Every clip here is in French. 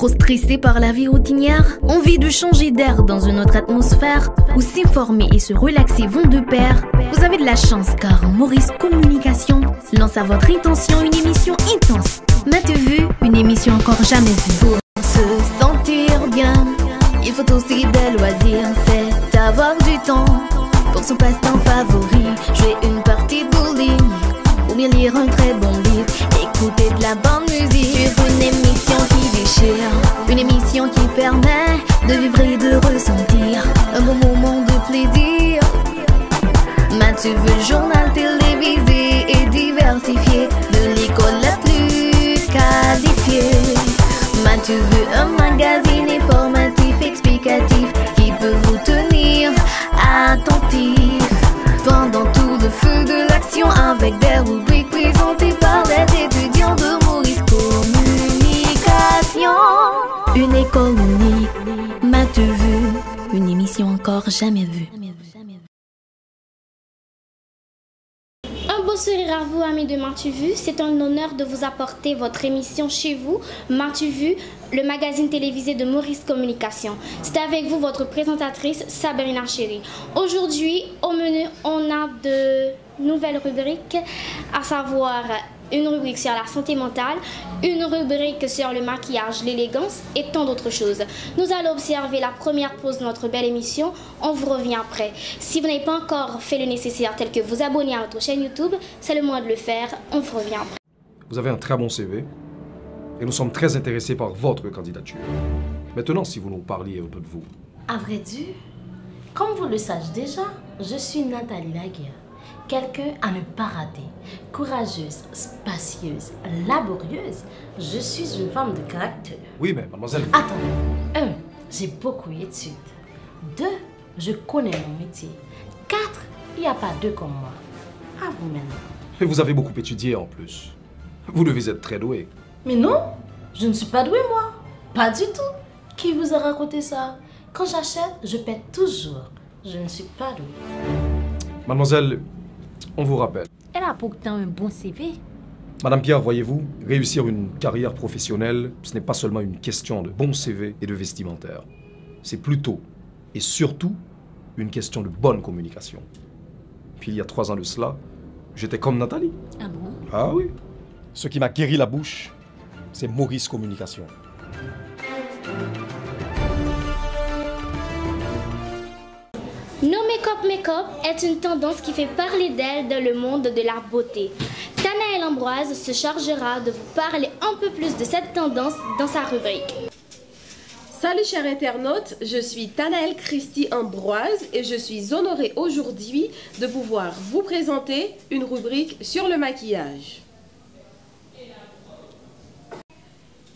Trop stressé par la vie routinière? Envie de changer d'air dans une autre atmosphère? Où s'informer et se relaxer vont de pair? Vous avez de la chance car Maurice Communication lance à votre intention une émission intense. M'as-tu vu? Une émission encore jamais vue. Pour se sentir bien, il faut aussi des loisirs. C'est avoir du temps pour son passe-temps favori. Jouer une partie de bowling ou bien lire un très bon livre. Écouter de la bonne musique sur une émission qui déchire. Une émission qui permet de vivre et de ressentir un bon moment de plaisir. M'as-tu vu? Le journal télévisé et diversifié de l'école la plus qualifiée. M'as-tu vu? Un magazine informatif explicatif qui peut vous tenir attentif pendant tout le feu de l'action, avec des rubriques présentées par des étudiants de Maurice Communication. Une école unique, m'as-tu vu? Une émission encore jamais vue. Un beau sourire à vous, amis de M'as-tu vu? C'est un honneur de vous apporter votre émission chez vous, M'as-tu vu? Le magazine télévisé de Maurice Communication. C'est avec vous votre présentatrice Sabrina Chéri. Aujourd'hui, au menu, on a de nouvelles rubriques, à savoir une rubrique sur la santé mentale, une rubrique sur le maquillage, l'élégance et tant d'autres choses. Nous allons observer la première pause de notre belle émission. On vous revient après. Si vous n'avez pas encore fait le nécessaire tel que vous abonner à notre chaîne YouTube, c'est le moment de le faire. On vous revient après. Vous avez un très bon CV et nous sommes très intéressés par votre candidature. Maintenant, si vous nous parliez un peu de vous. À vrai dire, comme vous le savez déjà, je suis Nathalie Laguerre. Quelqu'un à ne pas rater. Courageuse, spacieuse, laborieuse, je suis une femme de caractère. Oui, mais mademoiselle... Attendez. 1. J'ai beaucoup d'études. 2. Je connais mon métier. 4. Il n'y a pas deux comme moi. À vous maintenant. Et vous avez beaucoup étudié en plus. Vous devez être très doué. Mais non, je ne suis pas douée moi. Pas du tout. Qui vous a raconté ça? Quand j'achète, je paie toujours. Je ne suis pas douée. Mademoiselle, on vous rappelle. Elle a pourtant un bon CV. Madame Pierre, voyez-vous, réussir une carrière professionnelle, ce n'est pas seulement une question de bon CV et de vestimentaire. C'est plutôt et surtout une question de bonne communication. Puis il y a 3 ans de cela, j'étais comme Nathalie. Ah bon? Ah oui. Ce qui m'a guéri la bouche, c'est Maurice Communication. No Make-up est une tendance qui fait parler d'elle dans le monde de la beauté. Tanaëlle Ambroise se chargera de vous parler un peu plus de cette tendance dans sa rubrique. Salut chers internautes, je suis Tanaëlle Christy Ambroise et je suis honorée aujourd'hui de pouvoir vous présenter une rubrique sur le maquillage.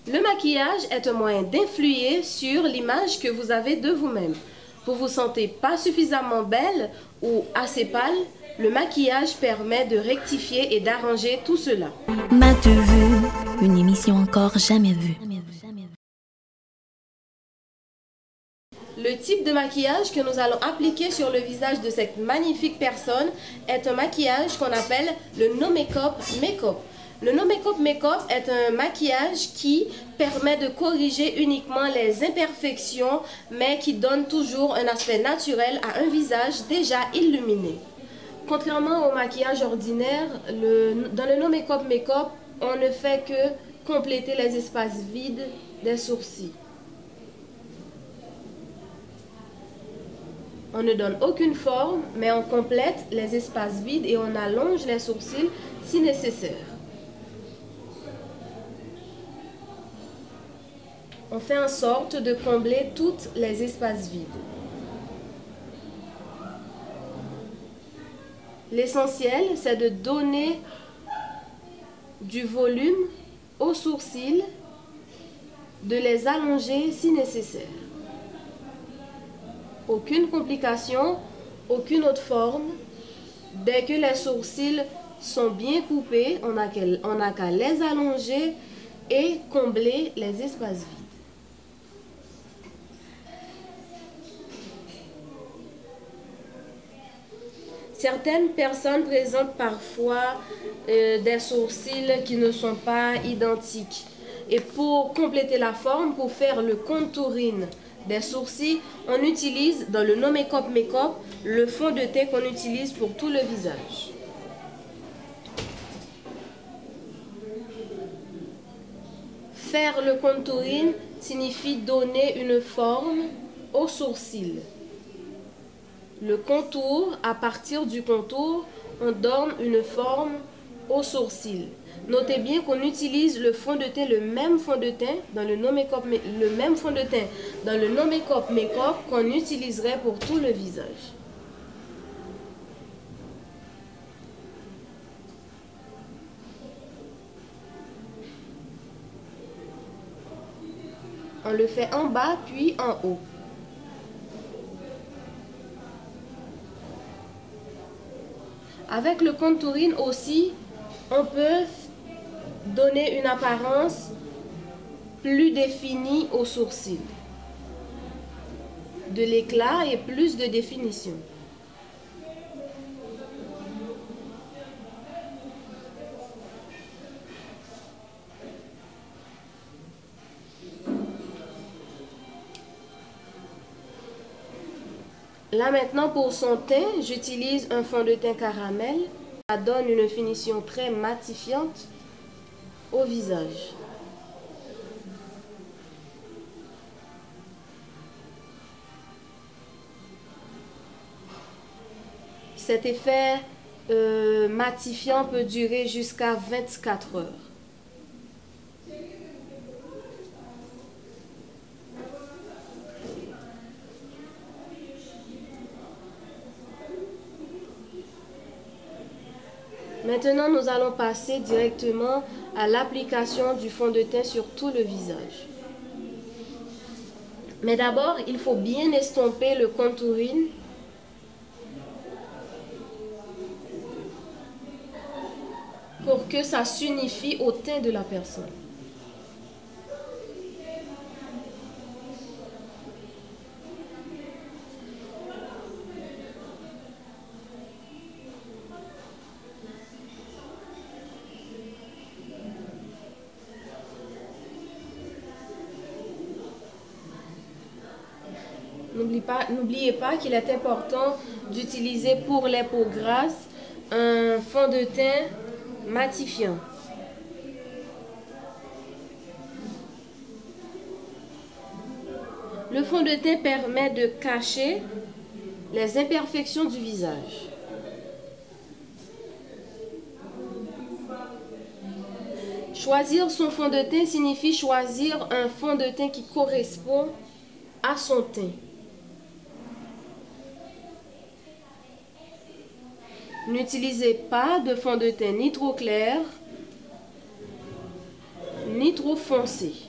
Le maquillage est un moyen d'influer sur l'image que vous avez de vous-même. Vous vous sentez pas suffisamment belle ou assez pâle, le maquillage permet de rectifier et d'arranger tout cela. M'as-tu vu? Une émission encore jamais vue. Le type de maquillage que nous allons appliquer sur le visage de cette magnifique personne est un maquillage qu'on appelle le No Make-up Make-up. Le No Make-up Make-up est un maquillage qui permet de corriger uniquement les imperfections, mais qui donne toujours un aspect naturel à un visage déjà illuminé. Contrairement au maquillage ordinaire, dans le No Make-up Make-up, on ne fait que compléter les espaces vides des sourcils. On ne donne aucune forme, mais on complète les espaces vides et on allonge les sourcils si nécessaire. On fait en sorte de combler tous les espaces vides. L'essentiel, c'est de donner du volume aux sourcils, de les allonger si nécessaire. Aucune complication, aucune autre forme. Dès que les sourcils sont bien coupés, on n'a qu'à les allonger et combler les espaces vides. Certaines personnes présentent parfois des sourcils qui ne sont pas identiques. Et pour compléter la forme, pour faire le contouring des sourcils, on utilise dans le No Makeup Makeup le fond de teint qu'on utilise pour tout le visage. Faire le contouring signifie donner une forme aux sourcils. Le contour, à partir du contour, on donne une forme aux sourcils. Notez bien qu'on utilise le fond de teint, le même fond de teint dans le No Makeup, le même fond de teint dans le No Makeup Makeup qu'on utiliserait pour tout le visage. On le fait en bas puis en haut. Avec le contouring aussi, on peut donner une apparence plus définie aux sourcils. De l'éclat et plus de définition. Là maintenant pour son teint, j'utilise un fond de teint caramel. Ça donne une finition très matifiante au visage. Cet effet matifiant peut durer jusqu'à 24 heures. Maintenant, nous allons passer directement à l'application du fond de teint sur tout le visage. Mais d'abord, il faut bien estomper le contouring. Pour que ça s'unifie au teint de la personne. N'oubliez pas qu'il est important d'utiliser pour les peaux grasses un fond de teint matifiant. Le fond de teint permet de cacher les imperfections du visage. Choisir son fond de teint signifie choisir un fond de teint qui correspond à son teint. N'utilisez pas de fond de teint ni trop clair, ni trop foncé.